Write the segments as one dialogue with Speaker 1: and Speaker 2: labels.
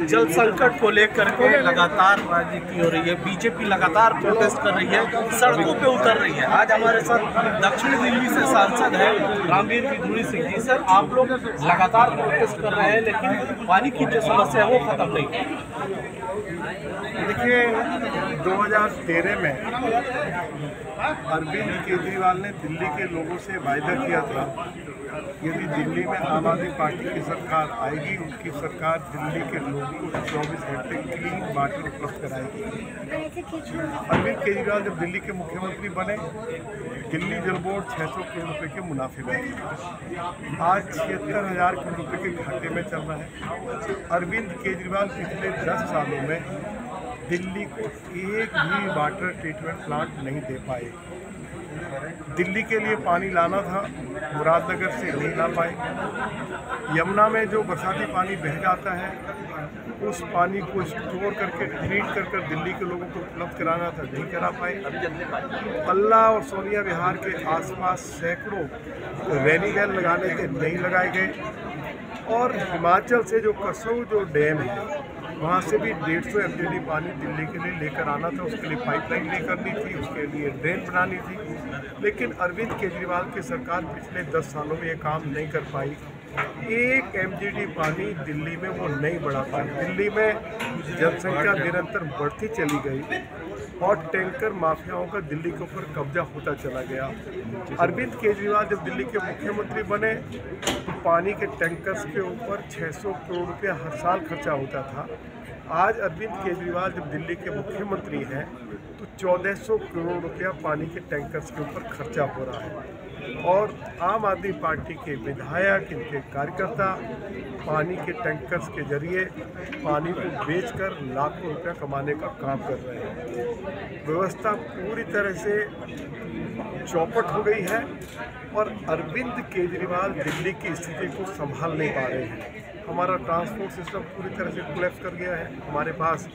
Speaker 1: जल संकट को लेकर के लगातार राजनीति हो रही है। बीजेपी लगातार प्रोटेस्ट कर रही है, सड़कों पे उतर रही है। आज हमारे साथ दक्षिण दिल्ली से सांसद है रामवीर विधुड़ी सिंह जी। सर, आप लोग लगातार प्रोटेस्ट कर रहे हैं, लेकिन पानी की जो समस्या है वो खत्म नहीं है।
Speaker 2: देखिए, 2013 में अरविंद केजरीवाल ने दिल्ली के लोगों से वायदा किया था, यदि दिल्ली में आम आदमी पार्टी की सरकार आएगी, उनकी सरकार दिल्ली के लोगों को 24 घंटे क्लीन वाटर उपलब्ध कराएगी। अरविंद केजरीवाल जब दिल्ली के मुख्यमंत्री बने, दिल्ली जल बोर्ड 600 करोड़ रुपए के मुनाफे में थी। आज 76,000 करोड़ रुपए के घाटे में चल रहा है। अरविंद केजरीवाल पिछले 10 सालों में दिल्ली को एक भी वाटर ट्रीटमेंट प्लांट नहीं दे पाए। दिल्ली के लिए पानी लाना था, मुरादनगर से नहीं ला पाए। यमुना में जो बरसाती पानी बह जाता है, उस पानी को स्टोर करके ट्रीट कर दिल्ली के लोगों को उपलब्ध कराना था, नहीं करा पाए। पल्ला और सोनिया विहार के आसपास सैकड़ों रेनी वेल लगाने थे, नहीं लगाए गए। और हिमाचल से जो कसऊ जो डैम है, वहाँ से भी 150 MTD पानी दिल्ली के लिए लेकर आना था। उसके लिए पाइपलाइन लेकर दी थी, उसके लिए ड्रेन बनानी थी। लेकिन अरविंद केजरीवाल की सरकार पिछले 10 सालों में ये काम नहीं कर पाई। 1 MTD पानी दिल्ली में वो नहीं बढ़ा पाई। दिल्ली में जनसंख्या निरंतर बढ़ती चली गई और टैंकर माफियाओं का दिल्ली के ऊपर कब्जा होता चला गया। अरविंद केजरीवाल जब दिल्ली के मुख्यमंत्री बने तो पानी के टैंकर्स के ऊपर 600 करोड़ रुपया हर साल खर्चा होता था। आज अरविंद केजरीवाल जब दिल्ली के मुख्यमंत्री हैं तो 1400 करोड़ रुपया पानी के टैंकर्स के ऊपर खर्चा हो रहा है। और आम आदमी पार्टी के विधायक, इनके कार्यकर्ता पानी के टैंकर्स के जरिए पानी को बेचकर लाखों रुपया कमाने का काम कर रहे हैं। व्यवस्था पूरी तरह से चौपट हो गई है और अरविंद केजरीवाल दिल्ली की स्थिति को संभाल नहीं पा रहे हैं। हमारा ट्रांसपोर्ट सिस्टम पूरी तरह से कोलैप्स कर गया है। हमारे पास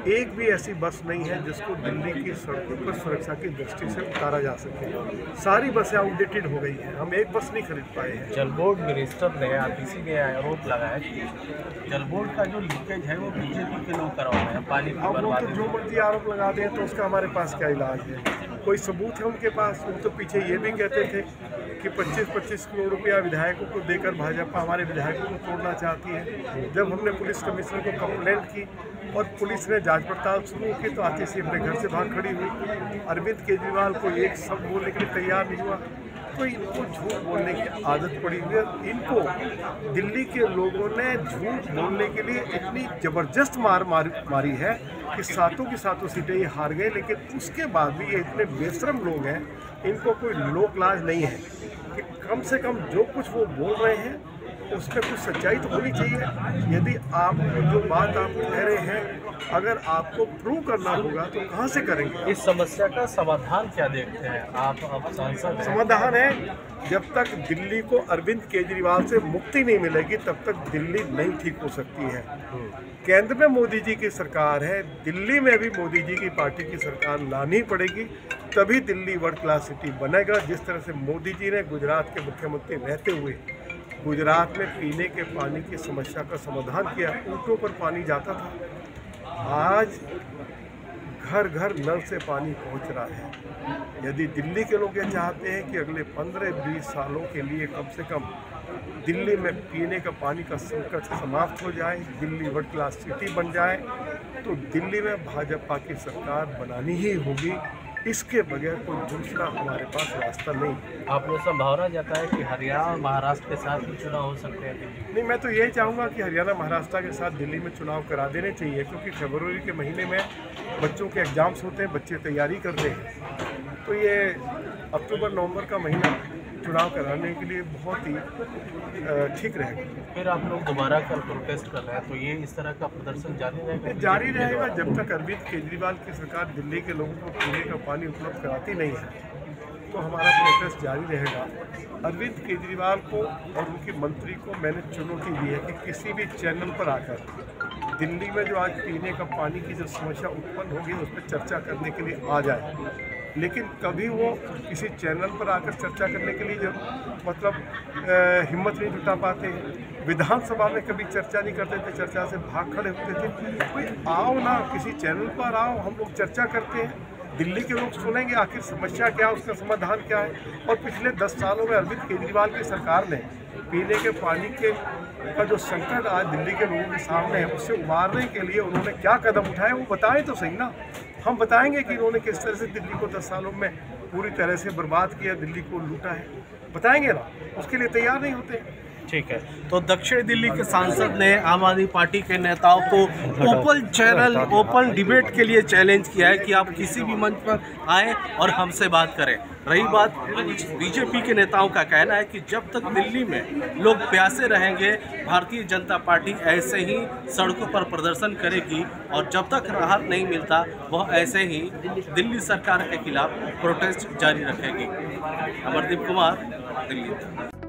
Speaker 2: एक भी ऐसी बस नहीं है जिसको दिल्ली की सड़कों पर सुरक्षा की दृष्टि से उतारा जा सके। सारी बसें आउटडेटेड हो गई हैं, हम एक बस नहीं खरीद पाए हैं।
Speaker 1: जल बोर्ड मिनिस्टर ने आरटीसी ने आरोप लगाया कि जल बोर्ड का जो लीकेज है वो बीजेपी के लोग करवा रहे हैं, पानी की बर्बादी।
Speaker 2: तो जो मर्जी आरोप लगा दें तो उसका हमारे पास क्या इलाज है? कोई सबूत है उनके पास? वो तो पीछे ये भी कहते थे कि 25-25 करोड़ रुपया विधायकों को देकर भाजपा हमारे विधायकों को तोड़ना चाहती है। जब हमने पुलिस कमिश्नर को कंप्लेंट की और पुलिस ने जांच पड़ताल शुरू की तो आती सी अपने घर से भाग खड़ी हुई। अरविंद केजरीवाल को एक शब्द बोलने के लिए तैयार नहीं हुआ। तो इनको झूठ बोलने की आदत पड़ी हुई है। इनको दिल्ली के लोगों ने झूठ बोलने के लिए इतनी ज़बरदस्त मारी है कि सातों की सातों सीटें ये हार गए। लेकिन उसके बाद भी ये इतने बेशरम लोग हैं, इनको कोई लोक लाज नहीं है कि कम से कम जो कुछ वो बोल रहे हैं उसमें कुछ सच्चाई तो होनी चाहिए। यदि आप जो बात आप कह रहे हैं अगर आपको प्रूव करना होगा तो कहाँ से करेंगे?
Speaker 1: इस समस्या का समाधान क्या देखते हैं आप? अब सांसद
Speaker 2: समाधान है, जब तक दिल्ली को अरविंद केजरीवाल से मुक्ति नहीं मिलेगी तब तक दिल्ली नहीं ठीक हो सकती है। केंद्र में मोदी जी की सरकार है, दिल्ली में भी मोदी जी की पार्टी की सरकार लानी पड़ेगी, तभी दिल्ली वर्ल्ड क्लास सिटी बनेगा। जिस तरह से मोदी जी ने गुजरात के मुख्यमंत्री रहते हुए गुजरात में पीने के पानी की समस्या का समाधान किया, ऊँटों पर पानी जाता था, आज घर घर नल से पानी पहुंच रहा है। यदि दिल्ली के लोग ये चाहते हैं कि अगले 15-20 सालों के लिए कम से कम दिल्ली में पीने का पानी का संकट समाप्त हो जाए, दिल्ली वर्ल्ड क्लास सिटी बन जाए, तो दिल्ली में भाजपा की सरकार बनानी ही होगी। इसके बगैर कोई दूसरा हमारे पास रास्ता नहीं।
Speaker 1: आपने संभावना जाता है कि हरियाणा और महाराष्ट्र के साथ भी चुनाव हो सकते हैं दिल्ली?
Speaker 2: नहीं, मैं तो यही चाहूँगा कि हरियाणा महाराष्ट्र के साथ दिल्ली में चुनाव करा देने चाहिए, क्योंकि फरवरी के महीने में बच्चों के एग्ज़ाम्स होते हैं, बच्चे तैयारी करते हैं। तो ये अक्टूबर-नवंबर का महीना चुनाव कराने के लिए बहुत ही ठीक रहेगा।
Speaker 1: फिर आप लोग दोबारा कल प्रोटेस्ट कर रहे हैं, तो ये इस तरह का प्रदर्शन जारी रहेगा?
Speaker 2: जारी रहेगा जब तक अरविंद केजरीवाल की सरकार दिल्ली के लोगों को पीने का पानी उपलब्ध कराती नहीं है, तो हमारा प्रोटेस्ट जारी रहेगा। अरविंद केजरीवाल को और उनकी मंत्री को मैंने चुनौती दी है कि किसी भी चैनल पर आकर दिल्ली में जो आज पीने का पानी की जो समस्या उत्पन्न होगी उस पर चर्चा करने के लिए आ जाए। लेकिन कभी वो किसी चैनल पर आकर चर्चा करने के लिए जो हिम्मत नहीं जुटा पाते हैं। विधानसभा में कभी चर्चा नहीं करते थे, चर्चा से भाग खड़े होते थे। कोई आओ ना, किसी चैनल पर आओ, हम लोग चर्चा करते हैं, दिल्ली के लोग सुनेंगे आखिर समस्या क्या है, उसका समाधान क्या है। और पिछले 10 सालों में अरविंद केजरीवाल की सरकार ने पीने के पानी का जो संकट आज दिल्ली के लोगों के सामने है, उससे उबारने के लिए उन्होंने क्या कदम उठाए वो बताएं तो सही ना। हम बताएंगे कि इन्होंने किस तरह से दिल्ली को 10 सालों में पूरी तरह से बर्बाद किया, दिल्ली को लूटा है, बताएंगे ना। उसके लिए तैयार नहीं होते।
Speaker 1: ठीक है, तो दक्षिण दिल्ली के सांसद ने आम आदमी पार्टी के नेताओं को ओपन डिबेट के लिए चैलेंज किया है कि आप किसी भी मंच पर आएं और हमसे बात करें। रही बात बीजेपी के नेताओं का कहना है कि जब तक दिल्ली में लोग प्यासे रहेंगे, भारतीय जनता पार्टी ऐसे ही सड़कों पर प्रदर्शन करेगी और जब तक राहत नहीं मिलता वह ऐसे ही दिल्ली सरकार के खिलाफ प्रोटेस्ट जारी रखेगी। अमरदीप कुमार, दिल्ली।